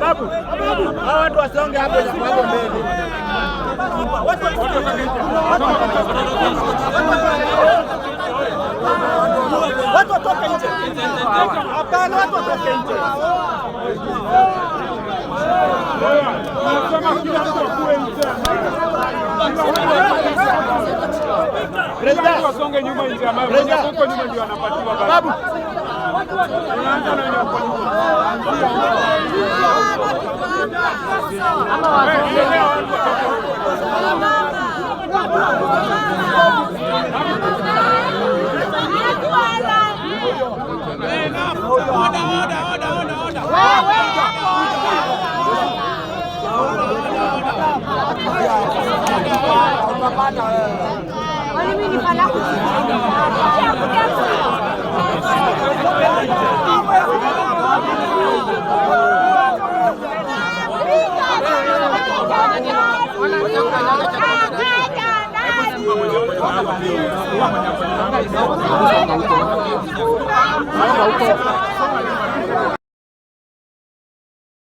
Babu, hawa watu wasonge hapo hapo mbele. Watu watoke nje. Hapana, watu watoke nje. President wasonge nyuma nje, ambapo huko nyuma ndio anapatiwa babu. Unaanza na nyuma.